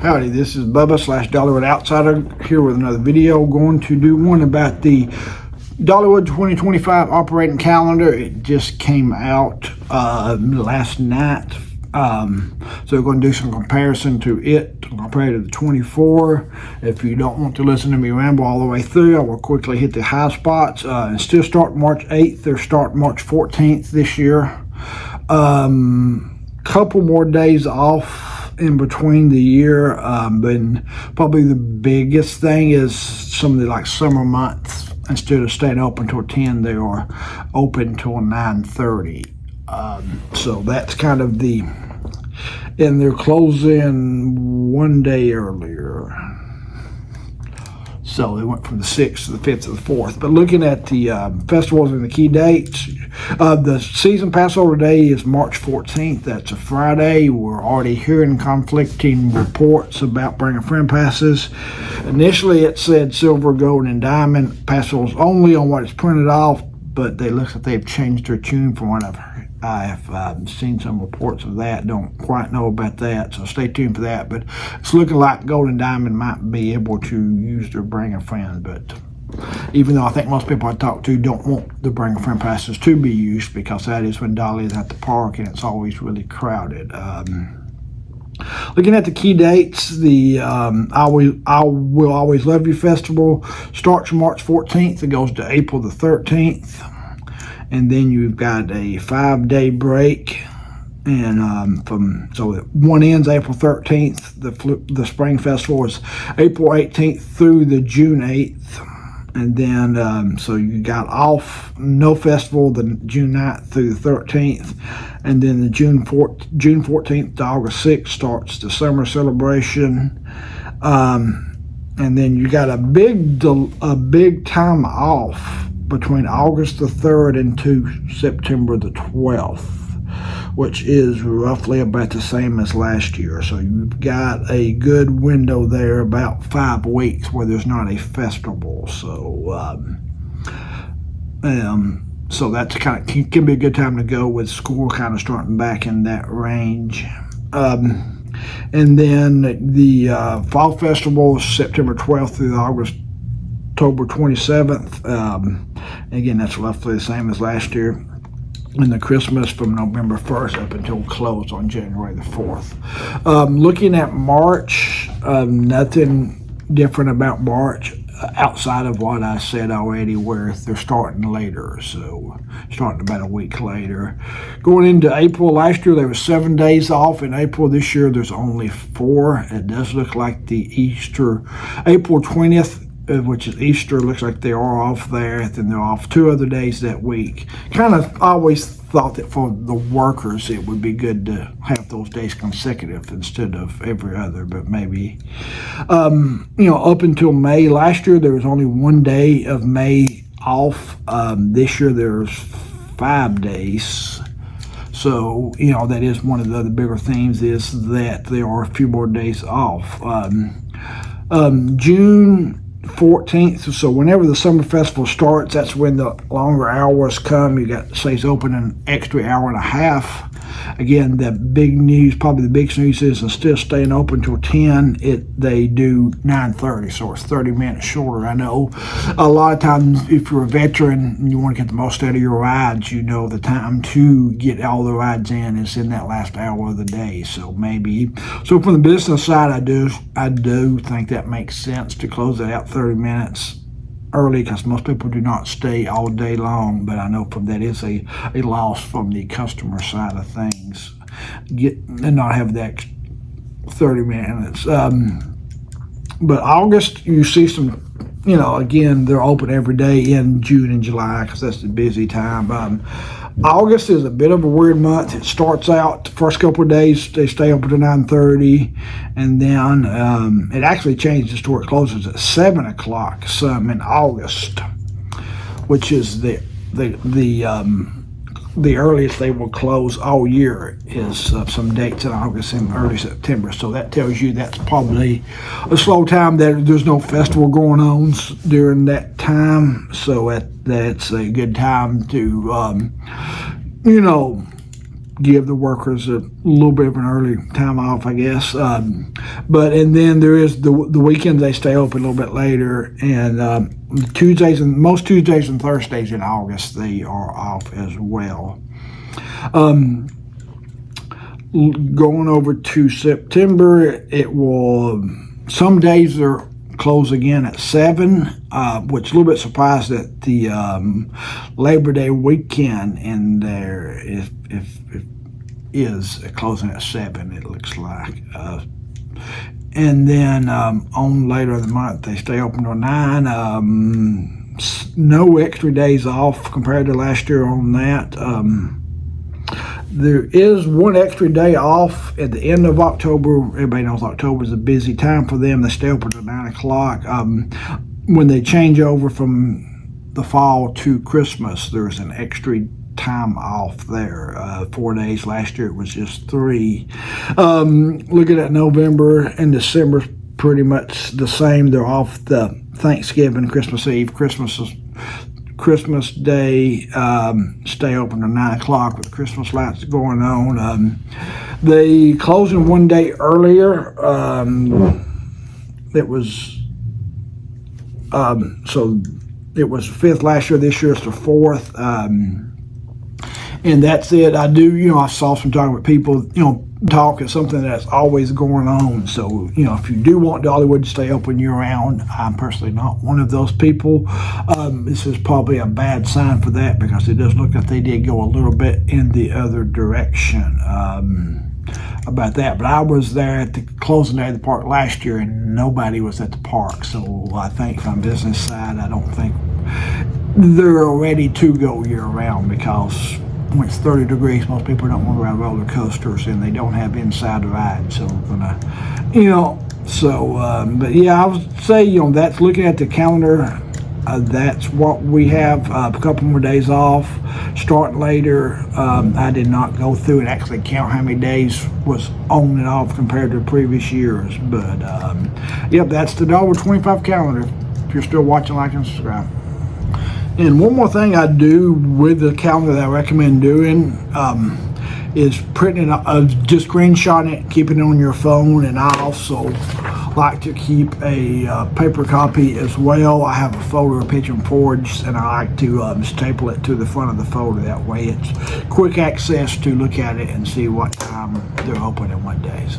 Howdy, this is Bubba / Dollywood Outsider here with another video. Going to do one about the Dollywood 2025 operating calendar. It just came out last night. So we're going to do some comparison to it compared to the 24. If you don't want to listen to me ramble all the way through, I will quickly hit the high spots. And still start March 8th. They're starting March 14th this year. Couple more days off in between the year, but probably the biggest thing is some of the like summer months. Instead of staying open till 10, they are open till 9:30. So that's kind of and they're closing one day earlier. So they went from the 6th to the 5th to the 4th. But looking at the festivals and the key dates, the season Passover Day is March 14th. That's a Friday. We're already hearing conflicting reports about bringing friend passes. Initially, it said silver, gold, and diamond passes only on what is printed off, but they look like they've changed their tune from what I've heard. I've seen some reports of that. Don't quite know about that, so stay tuned for that. But it's looking like Gold and Diamond might be able to use their Bring a Friend. But even though I think most people I talk to don't want the Bring a Friend passes to be used, because that is when Dolly is at the park and it's always really crowded. Looking at the key dates, the I Will Always Love You Festival starts March 14th. It goes to April the 13th. And then you've got a 5-day break, and so one ends April 13th. The Spring Festival is April 18th through the June 8th, and then so you got off no festival the June 9th through the 13th, and then the June 14th to August 6th starts the summer celebration, and then you got a big time off between August the 3rd and to September the 12th, which is roughly about the same as last year. So you've got a good window there, about 5 weeks, where there's not a festival. So, so that's can be a good time to go with school kind of starting back in that range. And then the Fall Festival is September 12th through October 27th. Again, that's roughly the same as last year. And the Christmas from November 1st up until close on January the 4th. Looking at March, nothing different about March outside of what I said already, where they're starting later. So starting about a week later. Going into April, last year there was 7 days off in April. This year there's only 4. It does look like the Easter, April 20th, which is Easter, looks like they are off there. Then they're off 2 other days that week. Kind of always thought that for the workers it would be good to have those days consecutive instead of every other, but maybe up until May. Last year there was only 1 day of May off. This year there's 5 days. So that is one of the other bigger themes, is that there are a few more days off. June 14th, so whenever the summer festival starts, that's when the longer hours come. You got, stays open an extra hour and a half. Again, the big news, probably the biggest news, is instead of staying open till 10, they do 9:30, so it's 30 minutes shorter. I know a lot of times if you're a veteran and you want to get the most out of your rides, the time to get all the rides in is in that last hour of the day. So so from the business side, I do think that makes sense to close it out 30 minutes early, because most people do not stay all day long. But I know that is a loss from the customer side of things, and not have that 30 minutes. But August, you see some, again, they're open every day in June and July, because that's the busy time. August is a bit of a weird month. It starts out, the first couple of days, they stay open to 9:30, and then it actually changes to where it closes at 7 o'clock some in August, which is the earliest they will close all year, is some dates in August and early September. So that tells you that's probably a slow time, that there's no festival going on during that time. So that's a good time to, give the workers a little bit of an early time off, I guess. And then there is the weekends they stay open a little bit later, and most Tuesdays and Thursdays in August they are off as well. Going over to September, some days they're close again at 7, which a little bit surprised that the Labor Day weekend in there is closing at 7, it looks like. And then on later in the month, they stay open till 9. No extra days off compared to last year on that. There is one extra day off at the end of October. Everybody knows October is a busy time for them. They stay open till 9 o'clock. When they change over from the fall to Christmas, there's an extra time off there. 4 days. Last year it was just 3. Looking at November and December, pretty much the same. They're off the Thanksgiving, Christmas Eve, Christmas Day, stay open till 9 o'clock with Christmas lights going on. They closing one day earlier. It was so it was 5th last year. This year it's the 4th, and that's it. I saw some talking with people. Talk is something that's always going on. So, if you do want Dollywood to stay open year-round, I'm personally not one of those people. This is probably a bad sign for that, because it does look like they did go a little bit in the other direction about that. But I was there at the closing day of the park last year, and nobody was at the park. So I think from business side, I don't think they're ready to go year-round, because when it's 30 degrees, most people don't want to ride roller coasters, and they don't have inside rides. So but yeah, I would say, that's looking at the calendar. That's what we have. A couple more days off, starting later. I did not go through and actually count how many days was on and off compared to previous years. But yep, that's the Dollywood 25 calendar. If you're still watching, like and subscribe. And one more thing I do with the calendar that I recommend doing is printing it, just screenshotting it, keeping it on your phone. And I also like to keep a paper copy as well. I have a folder of Pigeon Forge, and I like to staple it to the front of the folder. That way it's quick access to look at it and see what time they're open and what days.